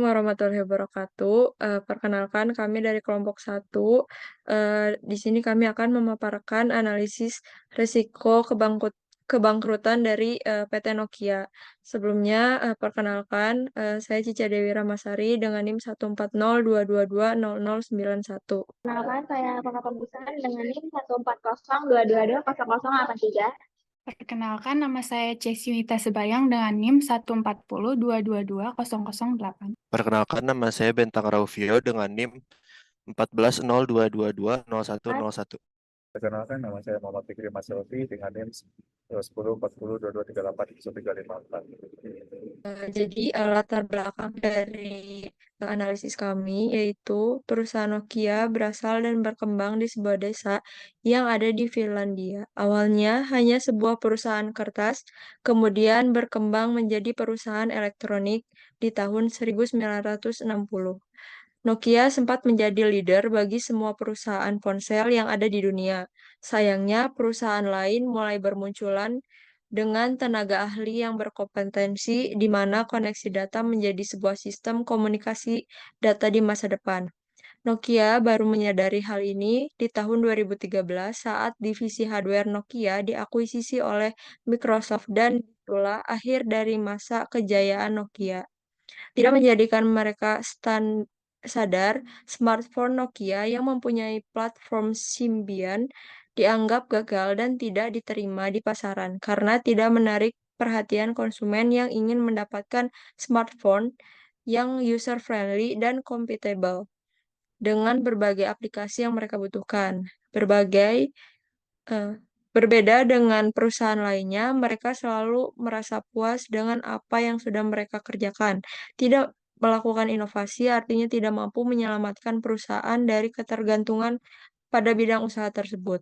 warahmatullahi wabarakatuh. Perkenalkan kami dari kelompok satu. Di sini kami akan memaparkan analisis risiko kebangkrutan dari, PT Nokia. Sebelumnya, perkenalkan, saya Cica Dewi Ramasari dengan NIM 14022200091. Perkenalkan, saya Papa Pembusan dengan NIM 14022200083. Perkenalkan, nama saya Cesinita Sebayang dengan NIM 140222008. Perkenalkan, nama saya Bentang Raufio dengan NIM 1402220101. Perkenalkan, nama saya Muhammad Fikri Masyarafi dengan NIM 104022381354. Jadi, latar belakang dari analisis kami yaitu perusahaan Nokia berasal dan berkembang di sebuah desa yang ada di Finlandia. Awalnya hanya sebuah perusahaan kertas, kemudian berkembang menjadi perusahaan elektronik di tahun 1960. Nokia sempat menjadi leader bagi semua perusahaan ponsel yang ada di dunia. Sayangnya, perusahaan lain mulai bermunculan dengan tenaga ahli yang berkompetensi di mana koneksi data menjadi sebuah sistem komunikasi data di masa depan. Nokia baru menyadari hal ini di tahun 2013 saat divisi hardware Nokia diakuisisi oleh Microsoft dan itulah akhir dari masa kejayaan Nokia. Tidak menjadikan mereka sadar, smartphone Nokia yang mempunyai platform Symbian dianggap gagal dan tidak diterima di pasaran karena tidak menarik perhatian konsumen yang ingin mendapatkan smartphone yang user-friendly dan compatible dengan berbagai aplikasi yang mereka butuhkan. Eh, Berbeda dengan perusahaan lainnya, mereka selalu merasa puas dengan apa yang sudah mereka kerjakan. Tidak melakukan inovasi artinya tidak mampu menyelamatkan perusahaan dari ketergantungan pada bidang usaha tersebut.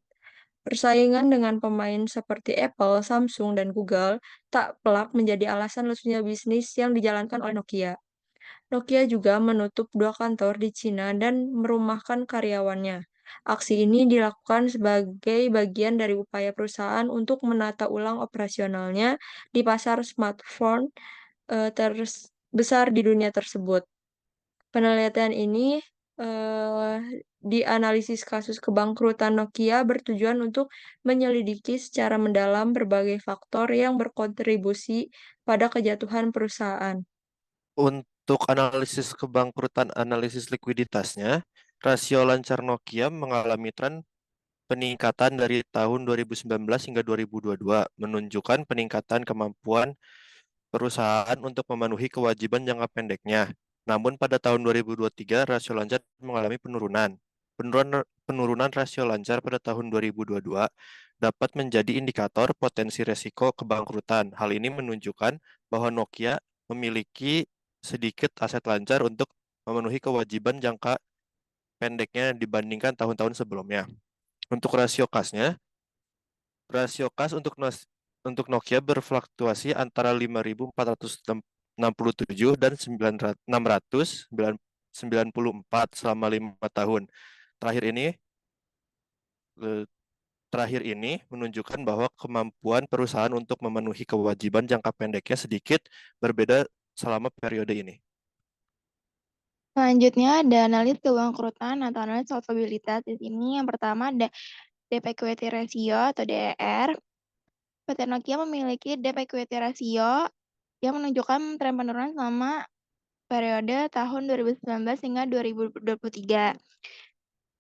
Persaingan dengan pemain seperti Apple, Samsung, dan Google tak pelak menjadi alasan lesunya bisnis yang dijalankan oleh Nokia. Nokia juga menutup dua kantor di Cina dan merumahkan karyawannya. Aksi ini dilakukan sebagai bagian dari upaya perusahaan untuk menata ulang operasionalnya di pasar smartphone terbesar di dunia tersebut. Penelitian ini eh, dianalisis kasus kebangkrutan Nokia bertujuan untuk menyelidiki secara mendalam berbagai faktor yang berkontribusi pada kejatuhan perusahaan. Untuk analisis kebangkrutan analisis likuiditasnya, rasio lancar Nokia mengalami tren peningkatan dari tahun 2019 hingga 2022, menunjukkan peningkatan kemampuan perusahaan untuk memenuhi kewajiban jangka pendeknya. Namun pada tahun 2023 rasio lancar mengalami penurunan. Penurunan rasio lancar pada tahun 2022 dapat menjadi indikator potensi resiko kebangkrutan. Hal ini menunjukkan bahwa Nokia memiliki sedikit aset lancar untuk memenuhi kewajiban jangka pendeknya dibandingkan tahun-tahun sebelumnya. Untuk rasio kas untuk Nokia berfluktuasi antara 5.467 dan 694 selama 5 tahun. Terakhir ini eh, terakhir ini menunjukkan bahwa kemampuan perusahaan untuk memenuhi kewajiban jangka pendeknya sedikit berbeda selama periode ini. Selanjutnya ada analis kebangkrutan atau analis solvabilitas. Di sini yang pertama ada debt equity ratio atau DER. PT Nokia memiliki debt equity ratio yang menunjukkan tren penurunan selama periode tahun 2019 hingga 2023.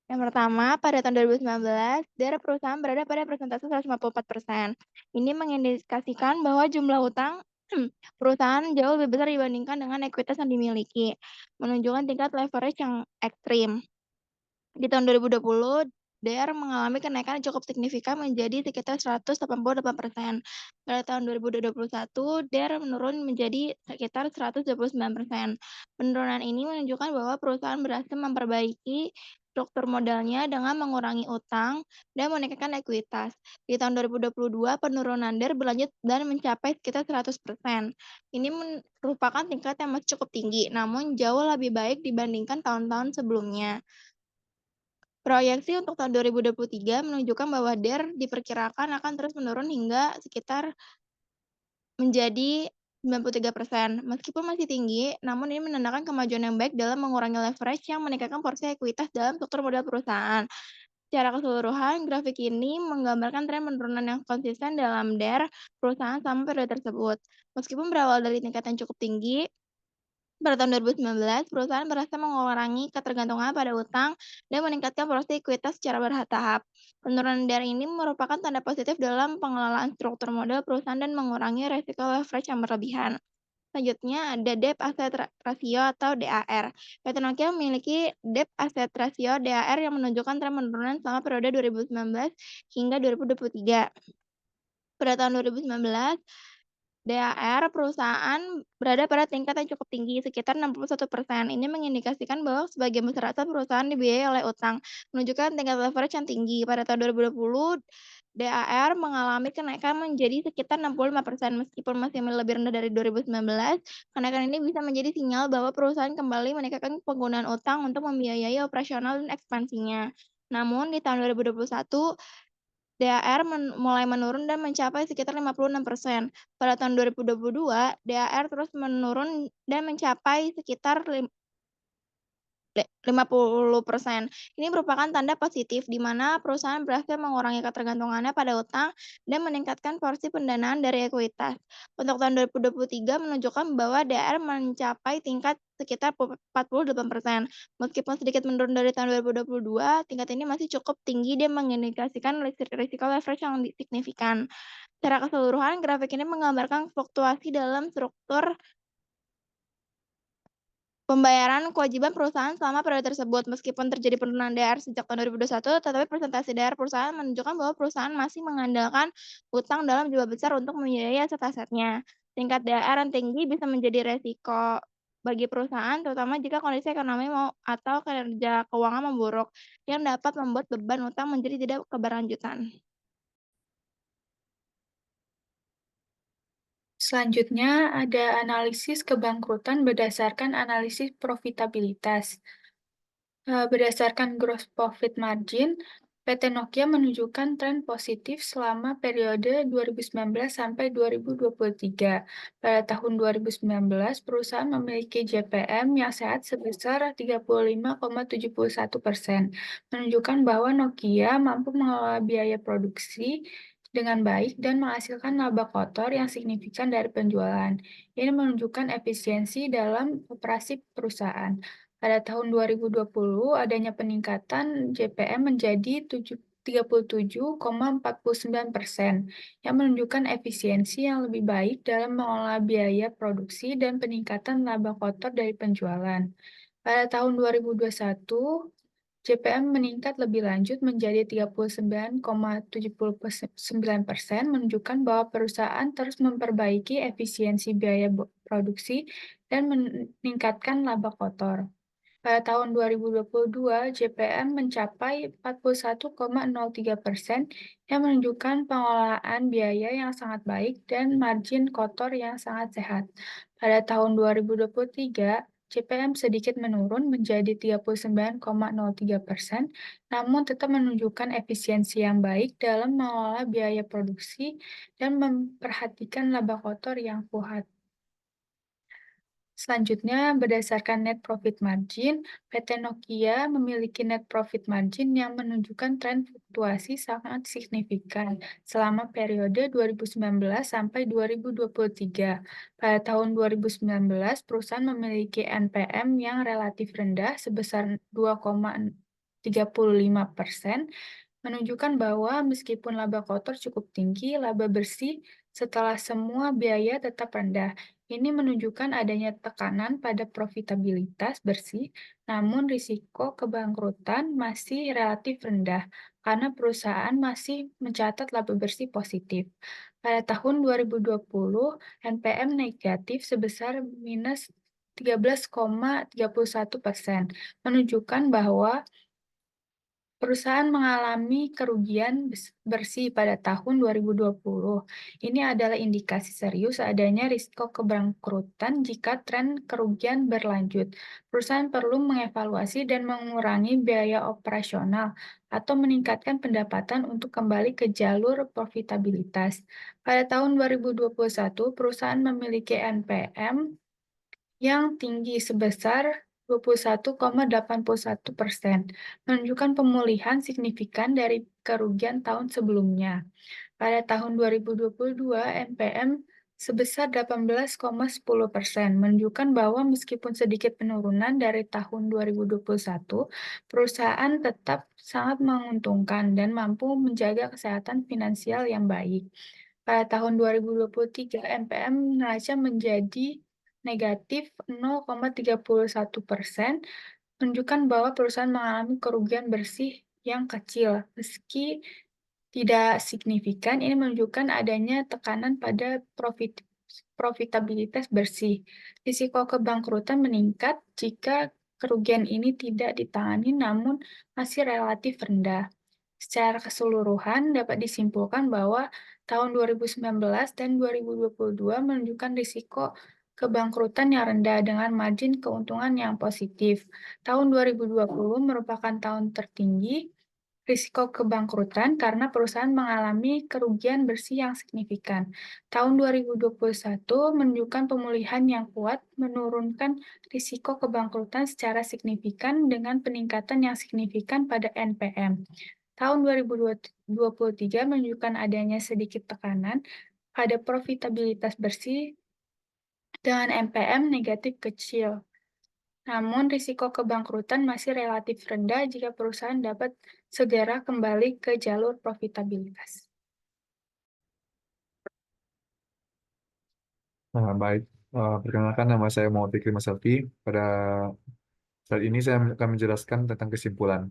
Yang pertama, pada tahun 2019, DER perusahaan berada pada persentase 154%. Ini mengindikasikan bahwa jumlah utang perusahaan jauh lebih besar dibandingkan dengan ekuitas yang dimiliki, menunjukkan tingkat leverage yang ekstrim. Di tahun 2020, DER mengalami kenaikan cukup signifikan menjadi sekitar 188%. Pada tahun 2021, DER menurun menjadi sekitar 129%. Penurunan ini menunjukkan bahwa perusahaan berhasil memperbaiki struktur modalnya dengan mengurangi utang dan meningkatkan ekuitas. Di tahun 2022, penurunan DER berlanjut dan mencapai sekitar 100%. Ini merupakan tingkat yang masih cukup tinggi, namun jauh lebih baik dibandingkan tahun-tahun sebelumnya. Proyeksi untuk tahun 2023 menunjukkan bahwa DER diperkirakan akan terus menurun hingga sekitar menjadi 93%. Meskipun masih tinggi, namun ini menandakan kemajuan yang baik dalam mengurangi leverage yang meningkatkan porsi ekuitas dalam struktur modal perusahaan. Secara keseluruhan, grafik ini menggambarkan tren penurunan yang konsisten dalam DER perusahaan selama periode tersebut. Meskipun berawal dari tingkat yang cukup tinggi, pada tahun 2019, perusahaan berhasil mengurangi ketergantungan pada utang dan meningkatkan porsi ekuitas secara bertahap. Penurunan DER ini merupakan tanda positif dalam pengelolaan struktur modal perusahaan dan mengurangi resiko leverage yang berlebihan. Selanjutnya ada debt asset ratio atau DAR. PT Nokia memiliki debt asset ratio DAR yang menunjukkan tren penurunan selama periode 2019 hingga 2023. Pada tahun 2019, DAR perusahaan berada pada tingkat yang cukup tinggi, sekitar 61%. Ini mengindikasikan bahwa sebagian besar aset perusahaan dibiayai oleh utang, menunjukkan tingkat leverage yang tinggi. Pada tahun 2020, DAR mengalami kenaikan menjadi sekitar 65%. Meskipun masih lebih rendah dari 2019, kenaikan ini bisa menjadi sinyal bahwa perusahaan kembali meningkatkan penggunaan utang untuk membiayai operasional dan ekspansinya. Namun, di tahun 2021, DAR mulai menurun dan mencapai sekitar 56%. Pada tahun 2022, DAR terus menurun dan mencapai sekitar 50%. Ini merupakan tanda positif di mana perusahaan berhasil mengurangi ketergantungannya pada utang dan meningkatkan porsi pendanaan dari ekuitas. Untuk tahun 2023 menunjukkan bahwa DAR mencapai tingkat sekitar 48%. Meskipun sedikit menurun dari tahun 2022, tingkat ini masih cukup tinggi dan mengindikasikan risiko leverage yang signifikan. Secara keseluruhan, grafik ini menggambarkan fluktuasi dalam struktur pembayaran kewajiban perusahaan selama periode tersebut. Meskipun terjadi penurunan DAR sejak tahun 2021, tetapi presentasi DAR perusahaan menunjukkan bahwa perusahaan masih mengandalkan utang dalam jumlah besar untuk membiayai aset-asetnya. Tingkat DAR yang tinggi bisa menjadi resiko bagi perusahaan, terutama jika kondisi ekonomi atau kinerja keuangan memburuk, yang dapat membuat beban utang menjadi tidak keberlanjutan. Selanjutnya ada analisis kebangkrutan berdasarkan analisis profitabilitas. Berdasarkan gross profit margin, PT Nokia menunjukkan tren positif selama periode 2019 sampai 2023. Pada tahun 2019, perusahaan memiliki JPM yang sehat sebesar 35,71%, menunjukkan bahwa Nokia mampu mengelola biaya produksi dengan baik dan menghasilkan laba kotor yang signifikan dari penjualan. Ini menunjukkan efisiensi dalam operasi perusahaan. Pada tahun 2020, adanya peningkatan JPM menjadi 37,49%, yang menunjukkan efisiensi yang lebih baik dalam mengelola biaya produksi dan peningkatan laba kotor dari penjualan. Pada tahun 2021, JPM meningkat lebih lanjut menjadi 39,79%, menunjukkan bahwa perusahaan terus memperbaiki efisiensi biaya produksi dan meningkatkan laba kotor. Pada tahun 2022, JPM mencapai 41,03%, yang menunjukkan pengelolaan biaya yang sangat baik dan margin kotor yang sangat sehat. Pada tahun 2023, JPM sedikit menurun menjadi 39,03%, namun tetap menunjukkan efisiensi yang baik dalam mengelola biaya produksi dan memperhatikan laba kotor yang kuat. Selanjutnya, berdasarkan net profit margin, PT Nokia memiliki net profit margin yang menunjukkan tren fluktuasi sangat signifikan selama periode 2019 sampai 2023. Pada tahun 2019, perusahaan memiliki NPM yang relatif rendah sebesar 2,35%, menunjukkan bahwa meskipun laba kotor cukup tinggi, laba bersih setelah semua biaya tetap rendah. Ini menunjukkan adanya tekanan pada profitabilitas bersih, namun risiko kebangkrutan masih relatif rendah karena perusahaan masih mencatat laba bersih positif. Pada tahun 2020, NPM negatif sebesar minus 13,31%, menunjukkan bahwa Perusahaan mengalami kerugian bersih pada tahun 2020. Ini adalah indikasi serius adanya risiko kebangkrutan jika tren kerugian berlanjut. Perusahaan perlu mengevaluasi dan mengurangi biaya operasional atau meningkatkan pendapatan untuk kembali ke jalur profitabilitas. Pada tahun 2021, perusahaan memiliki NPM yang tinggi sebesar 21,81%, menunjukkan pemulihan signifikan dari kerugian tahun sebelumnya. Pada tahun 2022, NPM sebesar 18,10%, menunjukkan bahwa meskipun sedikit penurunan dari tahun 2021, perusahaan tetap sangat menguntungkan dan mampu menjaga kesehatan finansial yang baik. Pada tahun 2023, NPM neraca menjadi negatif 0,31%, menunjukkan bahwa perusahaan mengalami kerugian bersih yang kecil. Meski tidak signifikan, ini menunjukkan adanya tekanan pada profitabilitas bersih. Risiko kebangkrutan meningkat jika kerugian ini tidak ditangani namun masih relatif rendah. Secara keseluruhan dapat disimpulkan bahwa tahun 2019 dan 2022 menunjukkan risiko kebangkrutan yang rendah dengan margin keuntungan yang positif. Tahun 2020 merupakan tahun tertinggi risiko kebangkrutan karena perusahaan mengalami kerugian bersih yang signifikan. Tahun 2021 menunjukkan pemulihan yang kuat, menurunkan risiko kebangkrutan secara signifikan dengan peningkatan yang signifikan pada NPM. Tahun 2023 menunjukkan adanya sedikit tekanan pada profitabilitas bersih dengan NPM negatif kecil. Namun, risiko kebangkrutan masih relatif rendah jika perusahaan dapat segera kembali ke jalur profitabilitas. Nah, baik. Perkenalkan, nama saya Muhammad Fikri Masalfi. Pada saat ini saya akan menjelaskan tentang kesimpulan.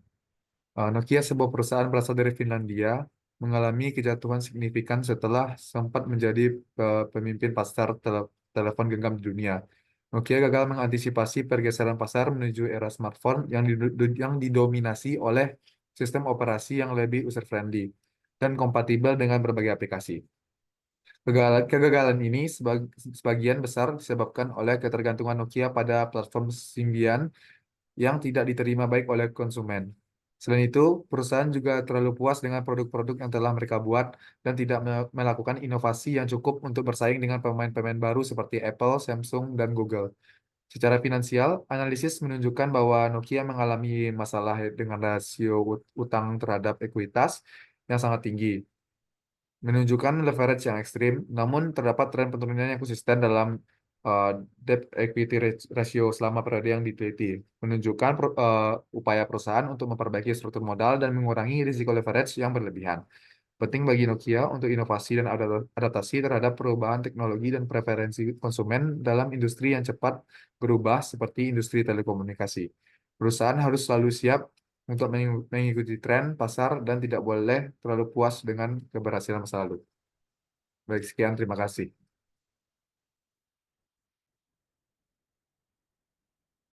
Nokia, sebuah perusahaan berasal dari Finlandia, mengalami kejatuhan signifikan setelah sempat menjadi pemimpin pasar telepon genggam di dunia. Nokia gagal mengantisipasi pergeseran pasar menuju era smartphone yang didominasi oleh sistem operasi yang lebih user-friendly dan kompatibel dengan berbagai aplikasi. Kegagalan ini sebagian besar disebabkan oleh ketergantungan Nokia pada platform Symbian yang tidak diterima baik oleh konsumen. Selain itu, perusahaan juga terlalu puas dengan produk-produk yang telah mereka buat dan tidak melakukan inovasi yang cukup untuk bersaing dengan pemain-pemain baru seperti Apple, Samsung, dan Google. Secara finansial, analisis menunjukkan bahwa Nokia mengalami masalah dengan rasio utang terhadap ekuitas yang sangat tinggi, menunjukkan leverage yang ekstrim, namun terdapat tren penurunan yang konsisten dalam debt equity ratio selama periode yang diteliti, menunjukkan upaya perusahaan untuk memperbaiki struktur modal dan mengurangi risiko leverage yang berlebihan. Penting bagi Nokia untuk inovasi dan adaptasi terhadap perubahan teknologi dan preferensi konsumen dalam industri yang cepat berubah seperti industri telekomunikasi. Perusahaan harus selalu siap untuk mengikuti tren pasar dan tidak boleh terlalu puas dengan keberhasilan masa lalu. Baik, sekian, terima kasih.